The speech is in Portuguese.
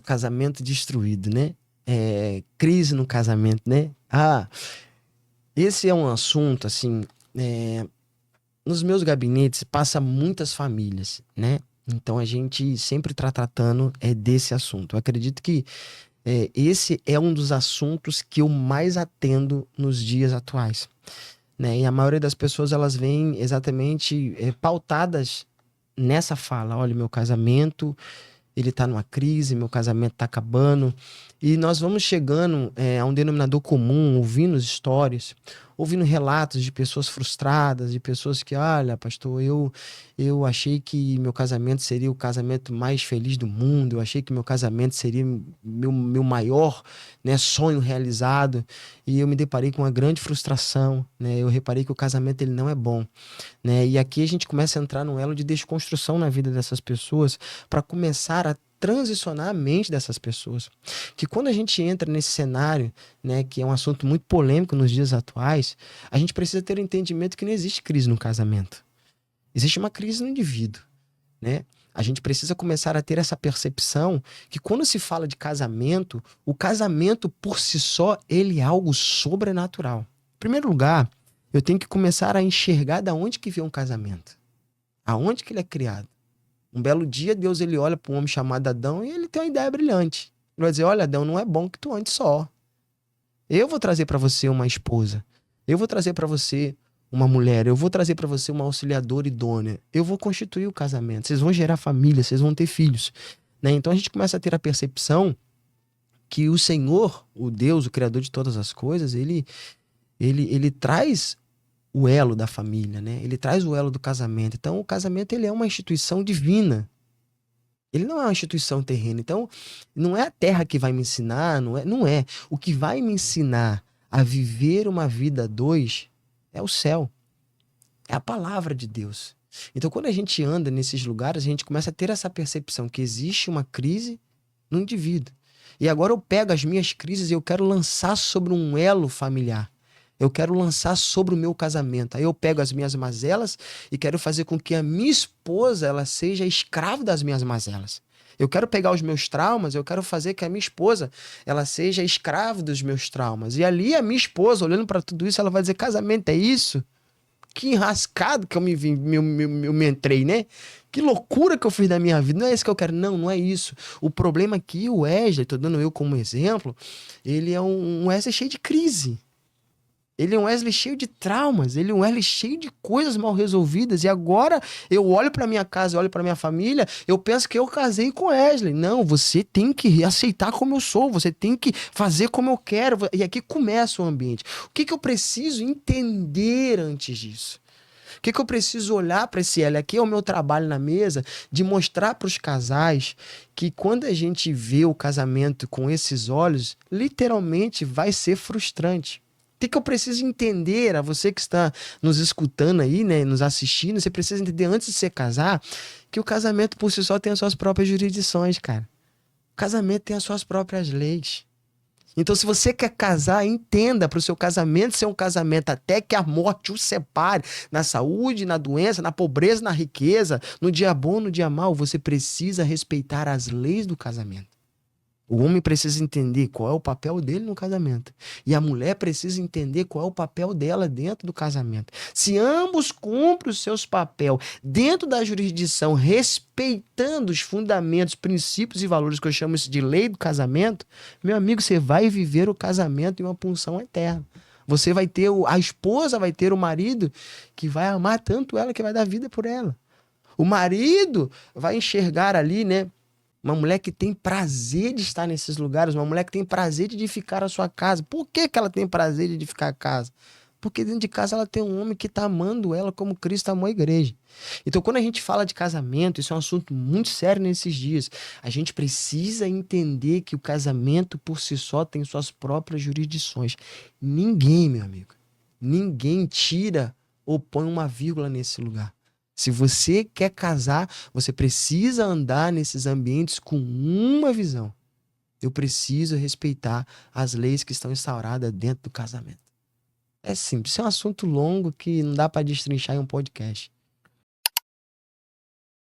casamento destruído, né? Crise no casamento, né? Esse é um assunto, assim, nos meus gabinetes passa muitas famílias, né? Então a gente sempre está tratando desse assunto. Eu acredito que esse é um dos assuntos que eu mais atendo nos dias atuais, né? E a maioria das pessoas elas vêm exatamente pautadas nessa fala. Olha, meu casamento ele tá numa crise, meu casamento tá acabando. E nós vamos chegando a um denominador comum, ouvindo histórias, ouvindo relatos de pessoas frustradas, de pessoas que, olha, pastor, eu achei que meu casamento seria o casamento mais feliz do mundo, eu achei que meu casamento seria meu maior, né, sonho realizado, e eu me deparei com uma grande frustração, né? Eu reparei que o casamento ele não é bom, né? E aqui a gente começa a entrar num elo de desconstrução na vida dessas pessoas para começar a transicionar a mente dessas pessoas. Que quando a gente entra nesse cenário, né, que é um assunto muito polêmico nos dias atuais, a gente precisa ter o entendimento que não existe crise no casamento. Existe uma crise no indivíduo, né? A gente precisa começar a ter essa percepção que quando se fala de casamento, o casamento por si só, ele é algo sobrenatural. Em primeiro lugar, eu tenho que começar a enxergar da onde que vem um casamento. Aonde que ele é criado. Um belo dia, Deus ele olha para um homem chamado Adão e ele tem uma ideia brilhante. Ele vai dizer, olha, Adão, não é bom que tu andes só. Eu vou trazer para você uma esposa. Eu vou trazer para você uma mulher. Eu vou trazer para você uma auxiliadora idônea. Eu vou constituir o casamento. Vocês vão gerar família, vocês vão ter filhos. Né? Então a gente começa a ter a percepção que o Senhor, o Deus, o Criador de todas as coisas, ele traz o elo da família, né? Ele traz o elo do casamento. Então, o casamento ele é uma instituição divina. Ele não é uma instituição terrena. Então, não é a terra que vai me ensinar, não é. O que vai me ensinar a viver uma vida a dois é o céu. É a palavra de Deus. Então, quando a gente anda nesses lugares, a gente começa a ter essa percepção que existe uma crise no indivíduo. E agora eu pego as minhas crises e eu quero lançar sobre um elo familiar. Eu quero lançar sobre o meu casamento. Aí eu pego as minhas mazelas e quero fazer com que a minha esposa ela seja escrava das minhas mazelas. Eu quero pegar os meus traumas, eu quero fazer que a minha esposa ela seja escrava dos meus traumas. E ali a minha esposa, olhando para tudo isso, ela vai dizer, casamento é isso? Que enrascado que eu me entrei, né? Que loucura que eu fiz da minha vida. Não é isso que eu quero. Não, não é isso. O problema aqui, o Wesley, tô dando eu como exemplo, ele é um Wesley cheio de crise. Ele é um Wesley cheio de traumas, ele é um Wesley cheio de coisas mal resolvidas. E agora eu olho para minha casa, eu olho para minha família, eu penso que eu casei com Wesley. Não, você tem que aceitar como eu sou, você tem que fazer como eu quero. E aqui começa o ambiente. O que eu preciso entender antes disso? O que eu preciso olhar para esse L? Aqui é o meu trabalho na mesa de mostrar para os casais que quando a gente vê o casamento com esses olhos, literalmente vai ser frustrante. O que eu preciso entender, a você que está nos escutando aí, né, nos assistindo, você precisa entender antes de você casar, que o casamento por si só tem as suas próprias jurisdições, cara. O casamento tem as suas próprias leis. Então, se você quer casar, entenda para o seu casamento ser um casamento até que a morte o separe, na saúde, na doença, na pobreza, na riqueza, no dia bom, no dia mau, você precisa respeitar as leis do casamento. O homem precisa entender qual é o papel dele no casamento. E a mulher precisa entender qual é o papel dela dentro do casamento. Se ambos cumprem os seus papéis dentro da jurisdição, respeitando os fundamentos, princípios e valores que eu chamo isso de lei do casamento, meu amigo, você vai viver o casamento em uma punção eterna. Você vai ter, a esposa vai ter o marido que vai amar tanto ela que vai dar vida por ela. O marido vai enxergar ali, né? Uma mulher que tem prazer de estar nesses lugares, uma mulher que tem prazer de edificar a sua casa. Por que ela tem prazer de edificar a casa? Porque dentro de casa ela tem um homem que está amando ela como Cristo amou a igreja. Então, quando a gente fala de casamento, isso é um assunto muito sério nesses dias. A gente precisa entender que o casamento por si só tem suas próprias jurisdições. Ninguém, meu amigo, ninguém tira ou põe uma vírgula nesse lugar. Se você quer casar, você precisa andar nesses ambientes com uma visão. Eu preciso respeitar as leis que estão instauradas dentro do casamento. É simples, isso é um assunto longo que não dá para destrinchar em um podcast.